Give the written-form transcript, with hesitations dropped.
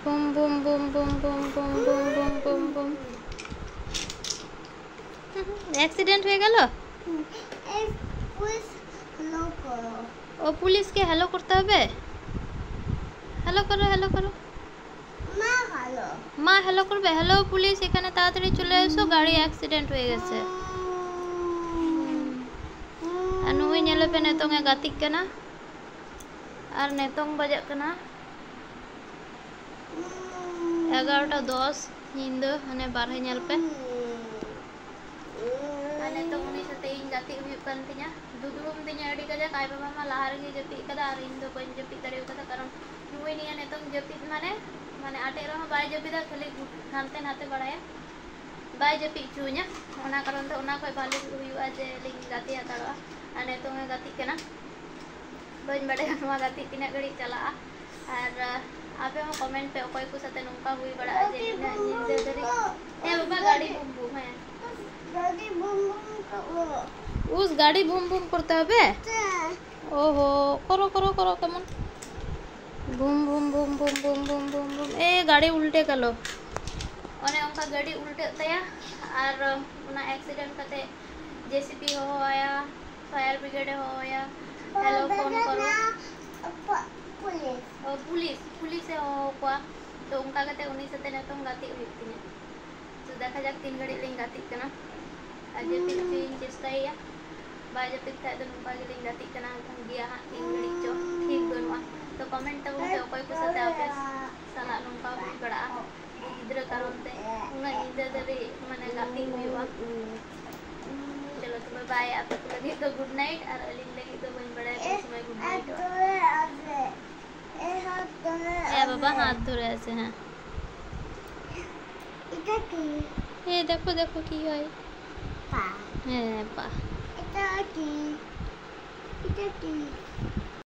Boom boom boom boom boom boom boom boom boom boom. Accident হয়ে গেল। ও পুলিশকে hello করতে হবে। হ্যালো করো, হ্যালো করো। মা হ্যালো করবে। হ্যালো পুলিশ, এখানে তাড়াতাড়ি চলে এসো, গাড়ি অ্যাক্সিডেন্ট হয়ে গেছে। আর নুই ñেলে पे नेतोंग ए गातिक कना और नेतोंग बजक कना 11:10 ᱧᱤᱫᱟᱹ हाने बारहे ñेल पे और नेतोंग उनी साथे इन गातिक हुयुग कान तिᱧᱟ दुदुड़ुम तिᱧa अडी कजा काय बाबा मा लाहा रेगे जपि कदा और इन दो बन जपि दड़े कदा कारण नुई निया नेतोंग जपि माने माने आटे रहो बाय जपिदा खाली हानते नाते बड़ाया बाय जपि चुña ओना कारण ते ओना खय भाले हुयुआ जे लिंग गाति हाताड़ोआ और नेतोंग ए गातिक कना बन बड़े नोआ गाति तिना घड़ी चला और आपे हो कमेंट पे अकय को साथे नोंका हुई बड़ा जे निंदे दरी ए बाबा गाड़ी बूम बूम है गाड़ी बूम बूम करो उस गाड़ी बूम बूम करते হবে ओहो करो करो करो केमन boom boom boom boom boom boom boom boom ए गाड़ी उल्टे गलो ओने उनका गाड़ी उल्टे तया और उना एक्सीडेंट कते जेसीबी हो आया फायर ब्रिगेड हो आया हेलो फोन करो पुलिस और पुलिस पुलिस से हो कोआ तो उनका कते उनी साथे नेतों गाति हुई तिने तो देखा जाक 3 घड़ी लिंग गाति कना आज पिन पिन चेष्टाया बाय जपित था तो नुका के लिंग गाति कना गया हा 3 घड़ी चो ठीक बनवा तो कमेंट तब पे अकय को साथे आपे साला नुका हुई बड़ा गिद्र कारण ते उना निंदा दरे माने गाति हुईवा चलो तो बाय आप लगे तो गुड नाइट और अलिंग लगे तो बन बड़ा समय गुड नाइट ए बाबा हाथ धरे ऐसे हैं এটা কি ए देखो देखो की হয় পা হ্যাঁ পা এটা কি